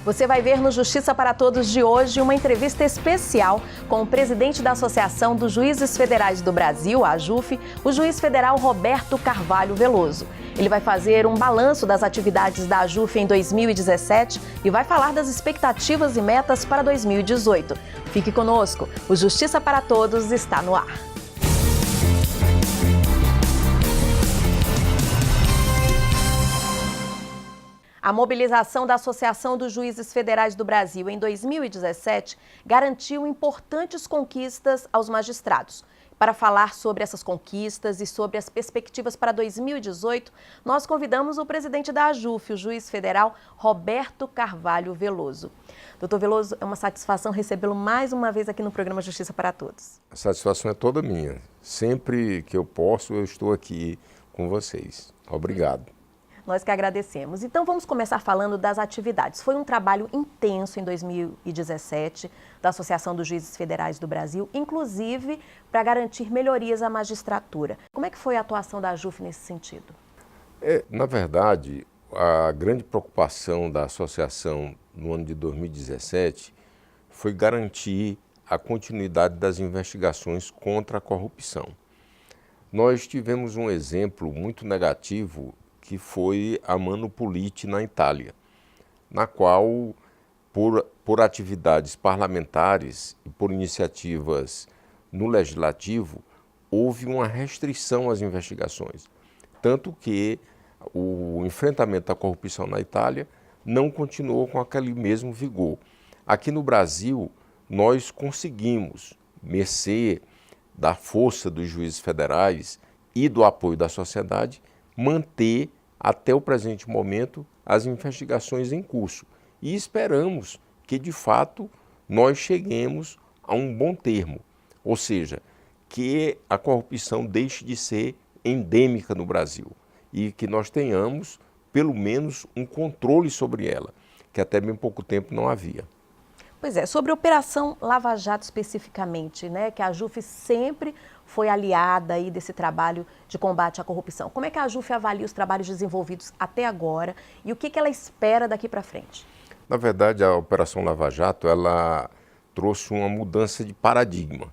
Você vai ver no Justiça para Todos de hoje uma entrevista especial com o presidente da Associação dos Juízes Federais do Brasil, a AJUF, o juiz federal Roberto Carvalho Veloso. Ele vai fazer um balanço das atividades da AJUF em 2017 e vai falar das expectativas e metas para 2018. Fique conosco, o Justiça para Todos está no ar. A mobilização da Associação dos Juízes Federais do Brasil em 2017 garantiu importantes conquistas aos magistrados. Para falar sobre essas conquistas e sobre as perspectivas para 2018, nós convidamos o presidente da AJUF, o juiz federal Roberto Carvalho Veloso. Doutor Veloso, é uma satisfação recebê-lo mais uma vez aqui no programa Justiça para Todos. A satisfação é toda minha. Sempre que eu posso, eu estou aqui com vocês. Obrigado. Nós que agradecemos. Então vamos começar falando das atividades. Foi um trabalho intenso em 2017 da Associação dos Juízes Federais do Brasil, inclusive para garantir melhorias à magistratura. Como é que foi a atuação da AJUF nesse sentido? Na verdade, a grande preocupação da associação no ano de 2017 foi garantir a continuidade das investigações contra a corrupção. Nós tivemos um exemplo muito negativo que foi a Mano Politi na Itália, na qual, por atividades parlamentares e por iniciativas no Legislativo, houve uma restrição às investigações. Tanto que o enfrentamento à corrupção na Itália não continuou com aquele mesmo vigor. Aqui no Brasil, nós conseguimos, mercê da força dos juízes federais e do apoio da sociedade, manter até o presente momento as investigações em curso e esperamos que de fato nós cheguemos a um bom termo, ou seja, que a corrupção deixe de ser endêmica no Brasil e que nós tenhamos pelo menos um controle sobre ela, que até bem pouco tempo não havia. Pois é, sobre a Operação Lava Jato especificamente, né, que a AJUF sempre foi aliada aí desse trabalho de combate à corrupção. Como é que a AJUF avalia os trabalhos desenvolvidos até agora e o que ela espera daqui para frente? Na verdade, a Operação Lava Jato, ela trouxe uma mudança de paradigma,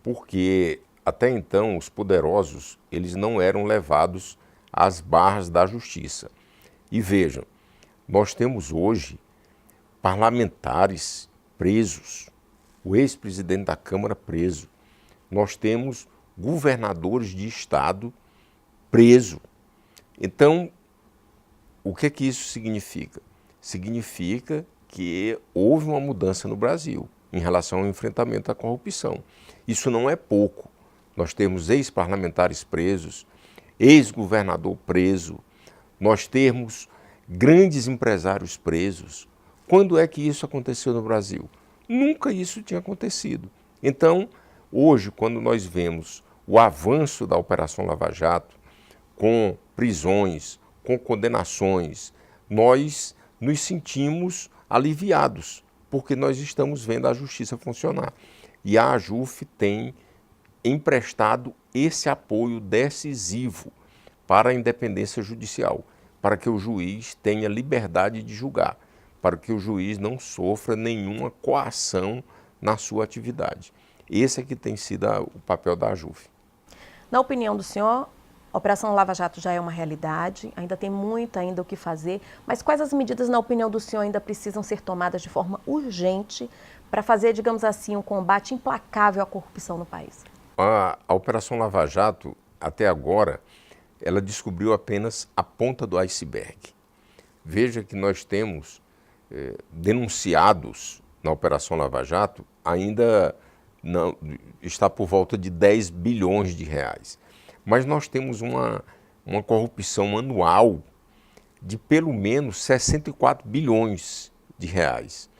porque até então os poderosos, eles não eram levados às barras da justiça. E vejam, nós temos hoje parlamentares presos, o ex-presidente da Câmara preso, nós temos governadores de estado preso. Então, o que é que isso significa? Significa que houve uma mudança no Brasil em relação ao enfrentamento à corrupção. Isso não é pouco. Nós temos ex-parlamentares presos, ex-governador preso, nós temos grandes empresários presos. Quando é que isso aconteceu no Brasil? Nunca isso tinha acontecido. Então, hoje, quando nós vemos o avanço da Operação Lava Jato, com prisões, com condenações, nós nos sentimos aliviados, porque nós estamos vendo a justiça funcionar. E a AJUF tem emprestado esse apoio decisivo para a independência judicial, para que o juiz tenha liberdade de julgar, para que o juiz não sofra nenhuma coação na sua atividade. Esse é que tem sido o papel da AJUF. Na opinião do senhor, a Operação Lava Jato já é uma realidade, ainda tem muito ainda o que fazer, mas quais as medidas, na opinião do senhor, ainda precisam ser tomadas de forma urgente para fazer, digamos assim, um combate implacável à corrupção no país? A Operação Lava Jato, até agora, ela descobriu apenas a ponta do iceberg. Veja que nós temos denunciados na Operação Lava Jato ainda não, está por volta de 10 bilhões de reais. Mas nós temos uma corrupção anual de pelo menos 64 bilhões de reais.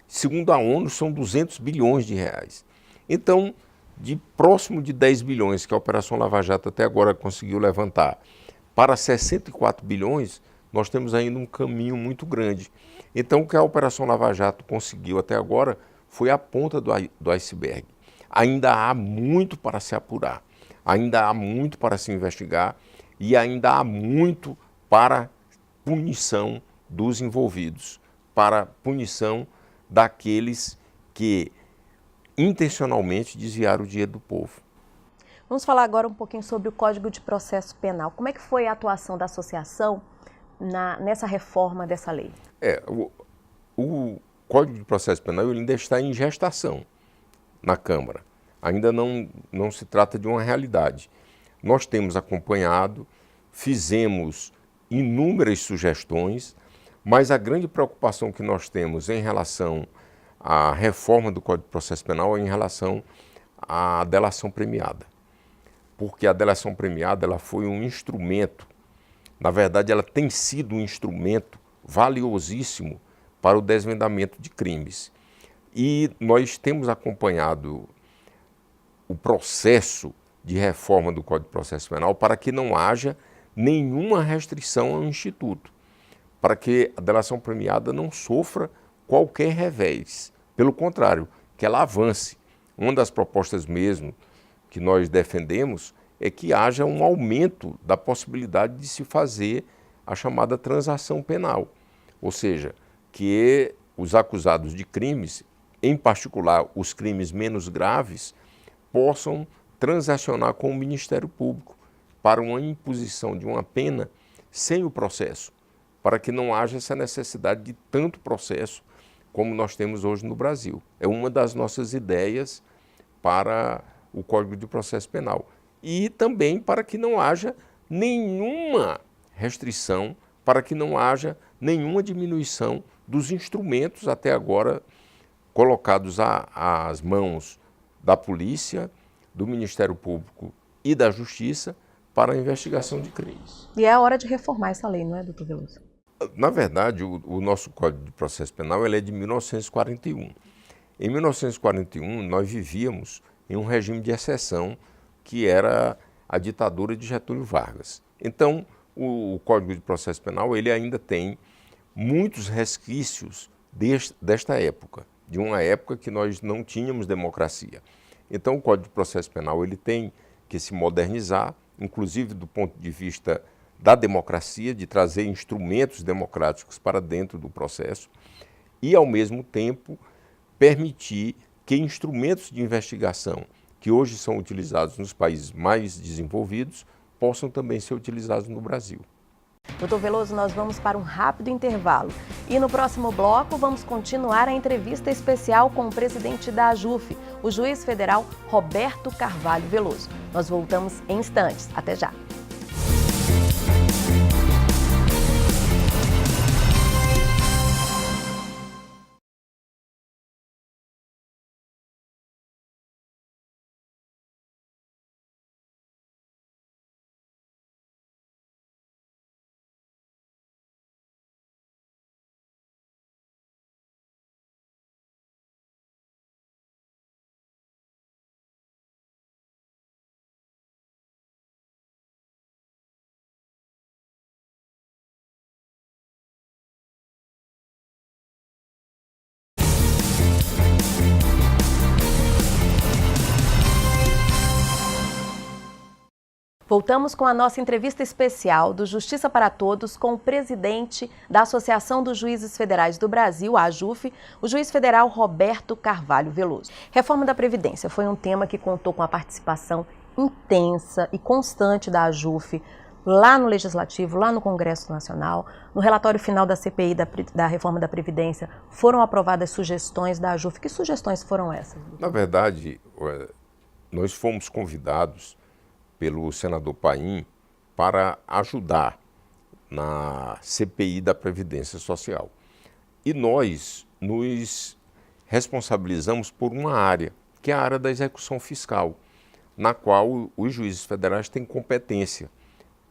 Segundo a ONU, são 200 bilhões de reais. Então, de próximo de 10 bilhões que a Operação Lava Jato até agora conseguiu levantar para 64 bilhões, nós temos ainda um caminho muito grande. Então, o que a Operação Lava Jato conseguiu até agora foi a ponta do iceberg. Ainda há muito para se apurar, ainda há muito para se investigar e ainda há muito para punição dos envolvidos, para punição daqueles que intencionalmente desviaram o dinheiro do povo. Vamos falar agora um pouquinho sobre o Código de Processo Penal. Como é que foi a atuação da associação nessa reforma dessa lei? O Código de Processo Penal ele ainda está em gestação na Câmara. Ainda não se trata de uma realidade. Nós temos acompanhado, fizemos inúmeras sugestões, mas a grande preocupação que nós temos em relação à reforma do Código de Processo Penal é em relação à delação premiada. Porque a delação premiada ela foi um instrumento, na verdade ela tem sido um instrumento valiosíssimo para o desvendamento de crimes. E nós temos acompanhado o processo de reforma do Código de Processo Penal para que não haja nenhuma restrição ao Instituto, para que a delação premiada não sofra qualquer revés. Pelo contrário, que ela avance. Uma das propostas mesmo que nós defendemos é que haja um aumento da possibilidade de se fazer a chamada transação penal, ou seja, que os acusados de crimes, em particular os crimes menos graves, possam transacionar com o Ministério Público para uma imposição de uma pena sem o processo, para que não haja essa necessidade de tanto processo como nós temos hoje no Brasil. É uma das nossas ideias para o Código de Processo Penal. E também para que não haja nenhuma restrição, para que não haja nenhuma diminuição dos instrumentos até agora colocados às mãos da polícia, do Ministério Público e da Justiça para a investigação de crimes. E é a hora de reformar essa lei, não é, doutor Veloso? Na verdade, o nosso Código de Processo Penal ele é de 1941. Em 1941, nós vivíamos em um regime de exceção que era a ditadura de Getúlio Vargas. Então, o Código de Processo Penal ele ainda tem muitos resquícios desta época, de uma época que nós não tínhamos democracia. Então, o Código de Processo Penal ele tem que se modernizar, inclusive do ponto de vista da democracia, de trazer instrumentos democráticos para dentro do processo e, ao mesmo tempo, permitir que instrumentos de investigação que hoje são utilizados nos países mais desenvolvidos possam também ser utilizados no Brasil. Doutor Veloso, nós vamos para um rápido intervalo. E no próximo bloco vamos continuar a entrevista especial com o presidente da AJUF, o juiz federal Roberto Carvalho Veloso. Nós voltamos em instantes. Até já! Voltamos com a nossa entrevista especial do Justiça para Todos com o presidente da Associação dos Juízes Federais do Brasil, a AJUF, o juiz federal Roberto Carvalho Veloso. Reforma da Previdência foi um tema que contou com a participação intensa e constante da AJUF lá no Legislativo, lá no Congresso Nacional. No relatório final da CPI da Reforma da Previdência foram aprovadas sugestões da AJUF. Que sugestões foram essas? Na verdade, nós fomos convidados pelo senador Paim para ajudar na CPI da Previdência Social. E nós nos responsabilizamos por uma área, que é a área da execução fiscal, na qual os juízes federais têm competência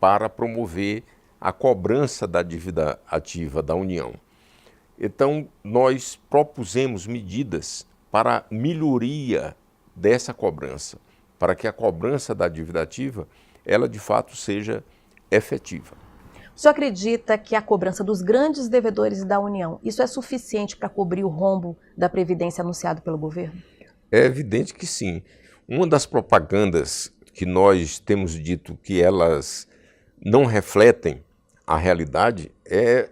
para promover a cobrança da dívida ativa da União. Então, nós propusemos medidas para melhoria dessa cobrança, para que a cobrança da dívida ativa, ela de fato seja efetiva. O senhor acredita que a cobrança dos grandes devedores da União, isso é suficiente para cobrir o rombo da Previdência anunciado pelo governo? É evidente que sim. Uma das propagandas que nós temos dito que elas não refletem a realidade é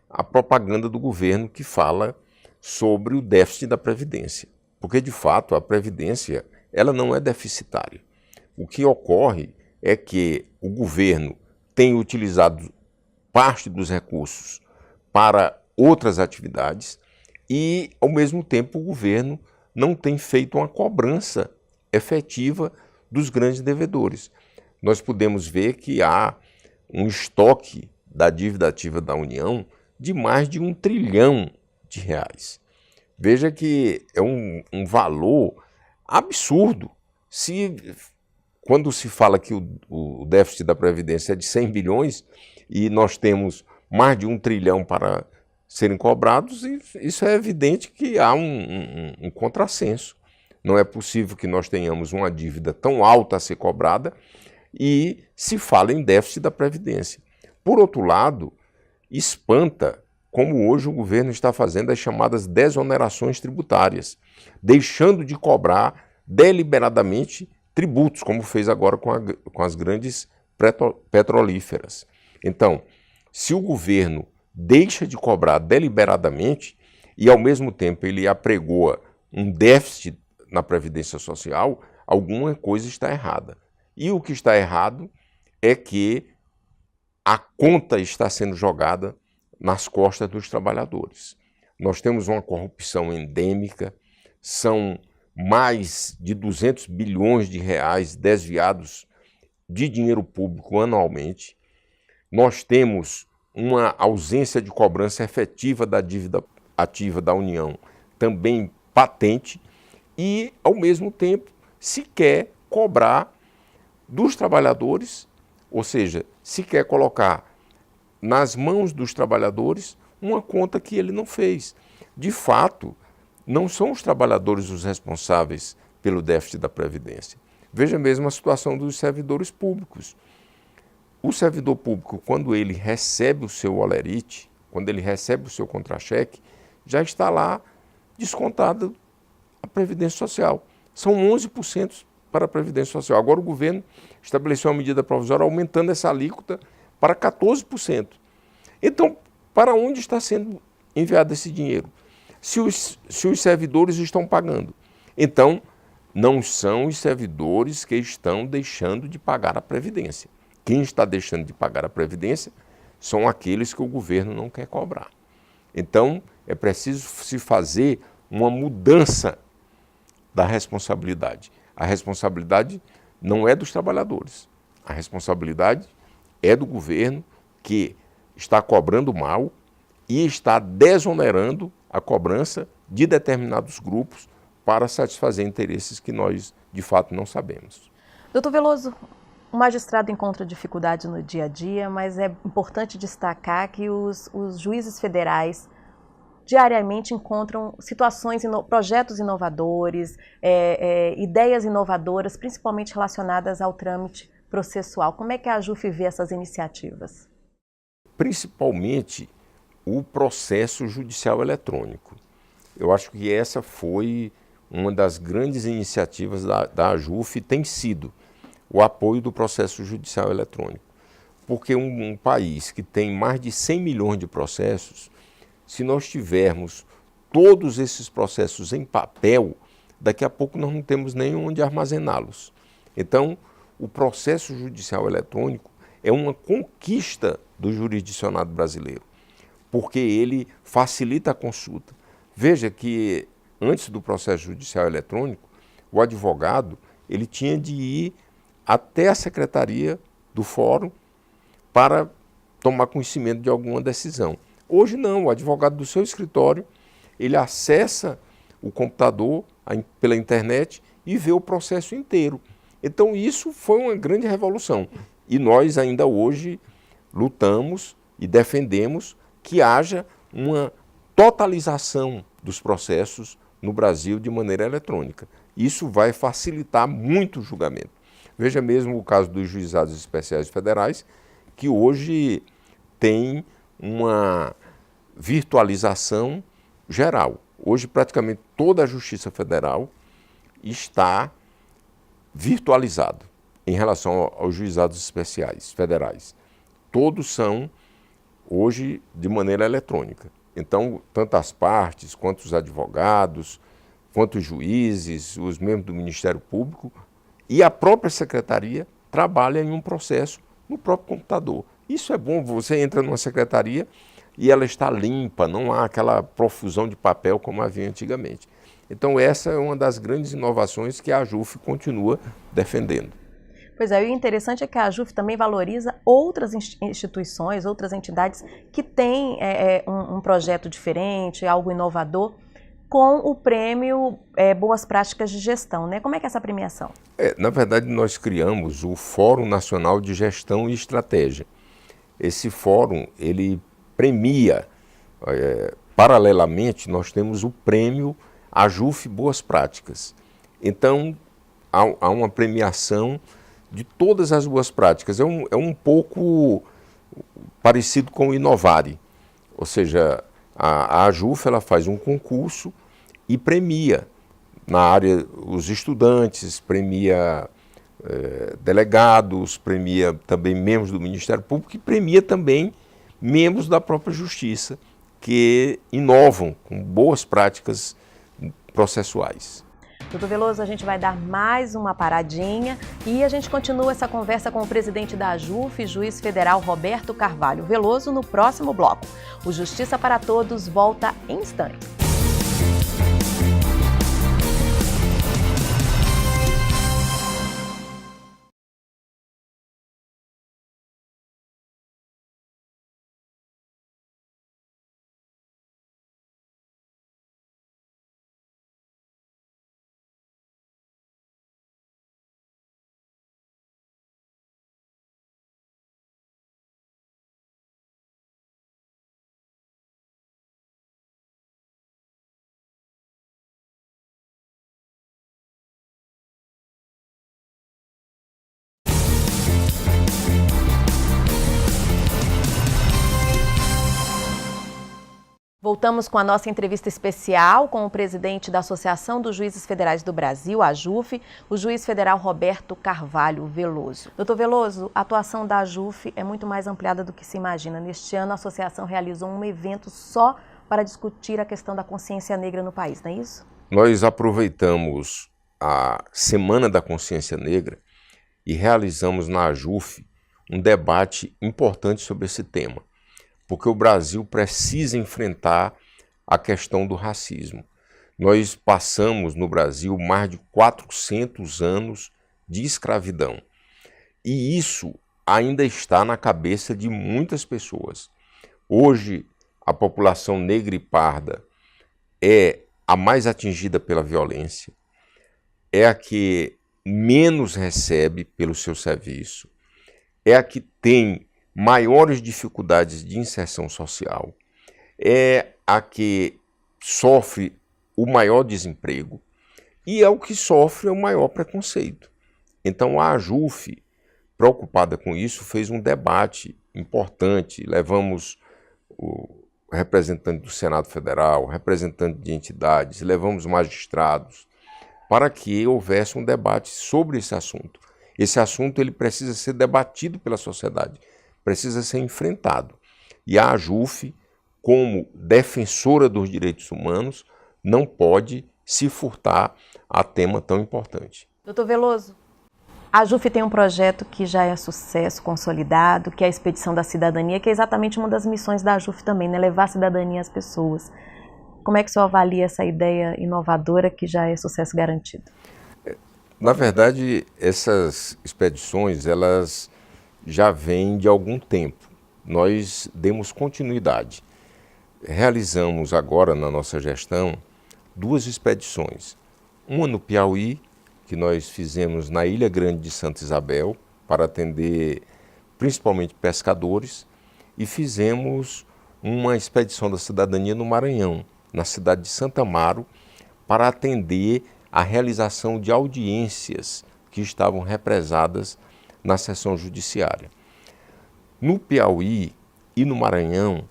a propaganda do governo que fala sobre o déficit da Previdência. Porque, de fato, a Previdência ela não é deficitária. O que ocorre é que o governo tem utilizado parte dos recursos para outras atividades e, ao mesmo tempo, o governo não tem feito uma cobrança efetiva dos grandes devedores. Nós podemos ver que há um estoque da dívida ativa da União de mais de R$ 1 trilhão. Veja que é um valor absurdo. Quando se fala que o déficit da Previdência é de 100 bilhões e nós temos mais de 1 trilhão para serem cobrados, isso é evidente que há um contrassenso. Não é possível que nós tenhamos uma dívida tão alta a ser cobrada e se fala em déficit da Previdência. Por outro lado, espanta como hoje o governo está fazendo as chamadas desonerações tributárias, deixando de cobrar deliberadamente tributos, como fez agora com as grandes petrolíferas. Então, se o governo deixa de cobrar deliberadamente e, ao mesmo tempo, ele apregoa um déficit na Previdência Social, alguma coisa está errada. E o que está errado é que a conta está sendo jogada nas costas dos trabalhadores. Nós temos uma corrupção endêmica, são mais de 200 bilhões de reais desviados de dinheiro público anualmente. Nós temos uma ausência de cobrança efetiva da dívida ativa da União, também patente, e, ao mesmo tempo, se quer cobrar dos trabalhadores, ou seja, se quer colocar nas mãos dos trabalhadores uma conta que ele não fez. De fato, não são os trabalhadores os responsáveis pelo déficit da Previdência. Veja mesmo a situação dos servidores públicos. O servidor público, quando ele recebe o seu olerite, quando ele recebe o seu contra-cheque, já está lá descontado a Previdência Social. São 11% para a Previdência Social. Agora o governo estabeleceu uma medida provisória aumentando essa alíquota para 14%. Então, para onde está sendo enviado esse dinheiro? Se os servidores estão pagando. Então, não são os servidores que estão deixando de pagar a Previdência. Quem está deixando de pagar a Previdência são aqueles que o governo não quer cobrar. Então, é preciso se fazer uma mudança da responsabilidade. A responsabilidade não é dos trabalhadores. A responsabilidade é do governo que está cobrando mal e está desonerando a cobrança de determinados grupos para satisfazer interesses que nós, de fato, não sabemos. Doutor Veloso, o magistrado encontra dificuldade no dia a dia, mas é importante destacar que os juízes federais diariamente encontram situações, projetos inovadores, ideias inovadoras, principalmente relacionadas ao trâmite processual. Como é que a AJUF vê essas iniciativas? Principalmente o processo judicial eletrônico. Eu acho que essa foi uma das grandes iniciativas da AJUF, tem sido o apoio do processo judicial eletrônico. Porque um país que tem mais de 100 milhões de processos, se nós tivermos todos esses processos em papel, daqui a pouco nós não temos nem onde armazená-los. Então, o processo judicial eletrônico é uma conquista do jurisdicionado brasileiro, porque ele facilita a consulta. Veja que antes do processo judicial eletrônico, o advogado ele tinha de ir até a secretaria do fórum para tomar conhecimento de alguma decisão. Hoje não, o advogado do seu escritório, ele acessa o computador pela internet e vê o processo inteiro. Então isso foi uma grande revolução. E nós ainda hoje lutamos e defendemos que haja uma totalização dos processos no Brasil de maneira eletrônica. Isso vai facilitar muito o julgamento. Veja mesmo o caso dos juizados especiais federais, que hoje tem uma virtualização geral. Hoje praticamente toda a Justiça Federal está virtualizado em relação aos juizados especiais federais. Todos são hoje de maneira eletrônica. Então, tanto as partes, quanto os advogados, quanto os juízes, os membros do Ministério Público e a própria secretaria trabalham em um processo no próprio computador. Isso é bom, você entra numa secretaria e ela está limpa, não há aquela profusão de papel como havia antigamente. Então essa é uma das grandes inovações que a AJUF continua defendendo. Pois é, e o interessante é que a AJUF também valoriza outras instituições, outras entidades que têm um projeto diferente, algo inovador, com o prêmio Boas Práticas de Gestão, né? Como é que é essa premiação? Na verdade, nós criamos o Fórum Nacional de Gestão e Estratégia. Esse fórum, ele premia, paralelamente, nós temos o prêmio AJUF Boas Práticas. Então, há uma premiação de todas as boas práticas. É um pouco parecido com o Inovare, ou seja, a AJUF ela faz um concurso e premia na área os estudantes, premia delegados, premia também membros do Ministério Público e premia também membros da própria Justiça que inovam com boas práticas processuais. Doutor Veloso, a gente vai dar mais uma paradinha e a gente continua essa conversa com o presidente da AJUF, juiz federal Roberto Carvalho Veloso, no próximo bloco. O Justiça para Todos volta em instantes. Voltamos com a nossa entrevista especial com o presidente da Associação dos Juízes Federais do Brasil, a AJUF, o juiz federal Roberto Carvalho Veloso. Doutor Veloso, a atuação da AJUF é muito mais ampliada do que se imagina. Neste ano, a associação realizou um evento só para discutir a questão da consciência negra no país, não é isso? Nós aproveitamos a Semana da Consciência Negra e realizamos na AJUF um debate importante sobre esse tema, porque o Brasil precisa enfrentar a questão do racismo. Nós passamos no Brasil mais de 400 anos de escravidão. E isso ainda está na cabeça de muitas pessoas. Hoje, a população negra e parda é a mais atingida pela violência, é a que menos recebe pelo seu serviço, é a que tem maiores dificuldades de inserção social, é a que sofre o maior desemprego e é o que sofre o maior preconceito. Então a AJUF, preocupada com isso, fez um debate importante. Levamos o representante do Senado Federal, representante de entidades, levamos magistrados, para que houvesse um debate sobre esse assunto. Esse assunto ele precisa ser debatido pela sociedade, precisa ser enfrentado. E a AJUF, como defensora dos direitos humanos, não pode se furtar a tema tão importante. Doutor Veloso, a AJUF tem um projeto que já é sucesso consolidado, que é a Expedição da Cidadania, que é exatamente uma das missões da AJUF também, né? Levar a cidadania às pessoas. Como é que o senhor avalia essa ideia inovadora que já é sucesso garantido? Na verdade, essas expedições, elas já vêm de algum tempo. Nós demos continuidade. Realizamos agora na nossa gestão 2 expedições. Uma no Piauí, que nós fizemos na Ilha Grande de Santa Isabel, para atender principalmente pescadores, e fizemos uma expedição da cidadania no Maranhão, na cidade de Santa Amaro, para atender a realização de audiências que estavam represadas na sessão judiciária. No Piauí e no Maranhão,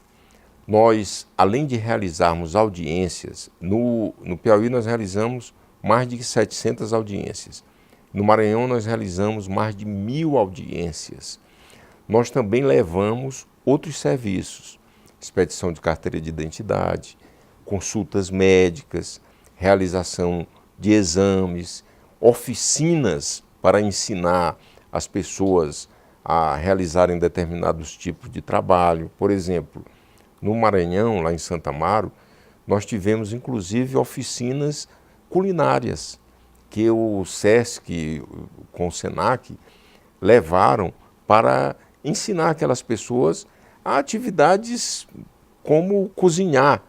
nós, além de realizarmos audiências, no Piauí nós realizamos mais de 700 audiências. No Maranhão nós realizamos mais de 1000 audiências. Nós também levamos outros serviços, expedição de carteira de identidade, consultas médicas, realização de exames, oficinas para ensinar as pessoas a realizarem determinados tipos de trabalho. Por exemplo, no Maranhão, lá em Santo Amaro, nós tivemos inclusive oficinas culinárias que o SESC com o SENAC levaram para ensinar aquelas pessoas a atividades como cozinhar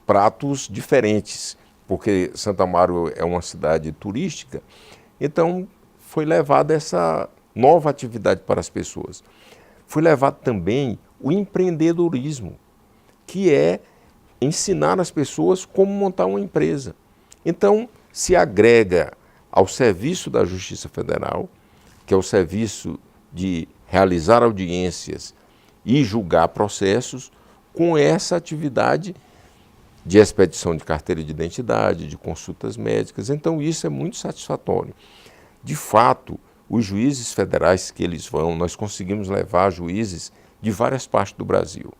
pratos diferentes, porque Santo Amaro é uma cidade turística, então foi levada essa nova atividade para as pessoas. Foi levado também o empreendedorismo, que é ensinar as pessoas como montar uma empresa. Então, se agrega ao serviço da Justiça Federal, que é o serviço de realizar audiências e julgar processos, com essa atividade de expedição de carteira de identidade, de consultas médicas. Então, isso é muito satisfatório. De fato, os juízes federais que eles vão, nós conseguimos levar juízes de várias partes do Brasil.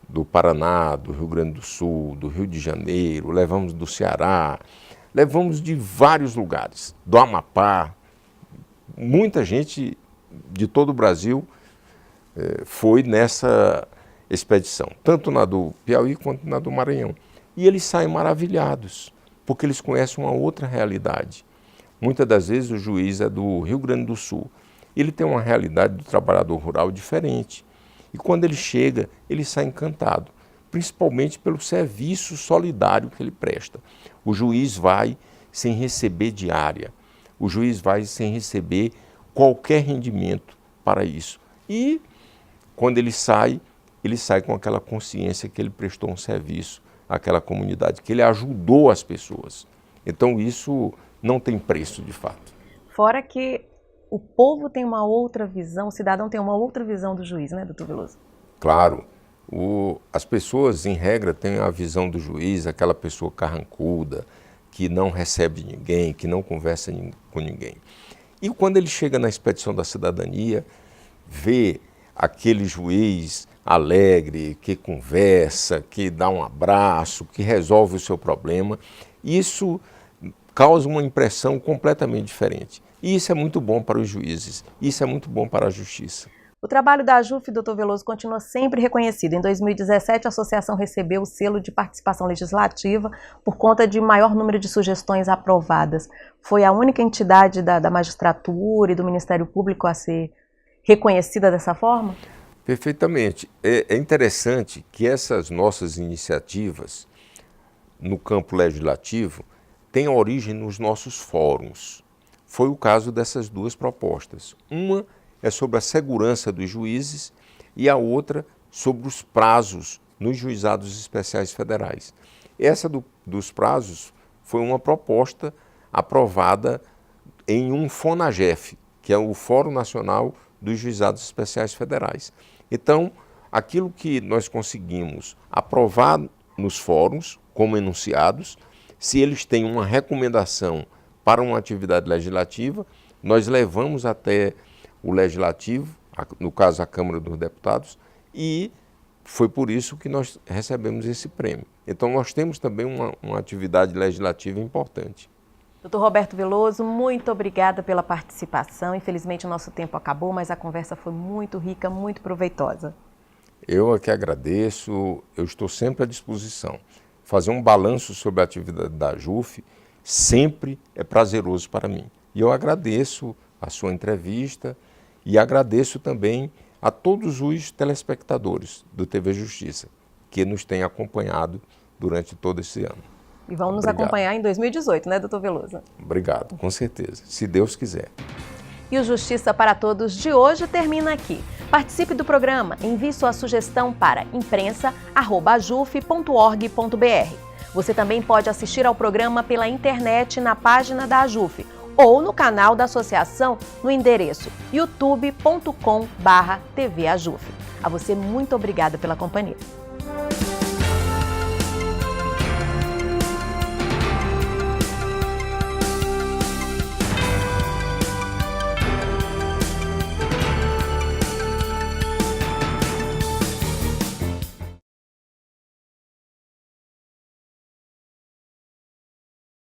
Do Paraná, do Rio Grande do Sul, do Rio de Janeiro, levamos do Ceará, levamos de vários lugares, do Amapá. Muita gente de todo o Brasil foi nessa expedição, tanto na do Piauí quanto na do Maranhão. E eles saem maravilhados, porque eles conhecem uma outra realidade. Muitas das vezes o juiz é do Rio Grande do Sul. Ele tem uma realidade do trabalhador rural diferente. E quando ele chega, ele sai encantado, principalmente pelo serviço solidário que ele presta. O juiz vai sem receber diária, o juiz vai sem receber qualquer rendimento para isso. E quando ele sai com aquela consciência que ele prestou um serviço àquela comunidade, que ele ajudou as pessoas. Então isso não tem preço, de fato. Fora que o povo tem uma outra visão, o cidadão tem uma outra visão do juiz, né, doutor Veloso? Claro. As pessoas, em regra, têm a visão do juiz, aquela pessoa carrancuda, que não recebe ninguém, que não conversa com ninguém. E quando ele chega na expedição da cidadania, vê aquele juiz alegre, que conversa, que dá um abraço, que resolve o seu problema, isso causa uma impressão completamente diferente. E isso é muito bom para os juízes, isso é muito bom para a justiça. O trabalho da AJUF, doutor Veloso, continua sempre reconhecido. Em 2017, a associação recebeu o selo de participação legislativa por conta de maior número de sugestões aprovadas. Foi a única entidade da magistratura e do Ministério Público a ser reconhecida dessa forma? Perfeitamente. É interessante que essas nossas iniciativas no campo legislativo têm origem nos nossos fóruns. Foi o caso dessas duas propostas. Uma é sobre a segurança dos juízes e a outra sobre os prazos nos juizados especiais federais. Essa dos prazos foi uma proposta aprovada em um FONAGEF, que é o Fórum Nacional dos Juizados Especiais Federais. Então, aquilo que nós conseguimos aprovar nos fóruns, como enunciados, se eles têm uma recomendação para uma atividade legislativa, nós levamos até o Legislativo, no caso a Câmara dos Deputados, e foi por isso que nós recebemos esse prêmio. Então nós temos também uma atividade legislativa importante. Doutor Roberto Veloso, muito obrigada pela participação. Infelizmente o nosso tempo acabou, mas a conversa foi muito rica, muito proveitosa. Eu é que agradeço, eu estou sempre à disposição. Fazer um balanço sobre a atividade da AJUF sempre é prazeroso para mim. E eu agradeço a sua entrevista e agradeço também a todos os telespectadores do TV Justiça, que nos têm acompanhado durante todo esse ano. E vão nos acompanhar em 2018, né, doutor Veloso? Obrigado, com certeza, se Deus quiser. E o Justiça para Todos de hoje termina aqui. Participe do programa, envie sua sugestão para imprensa@ajuf.org.br. Você também pode assistir ao programa pela internet na página da AJUF ou no canal da associação no endereço youtube.com/tvajuf. A você, muito obrigada pela companhia.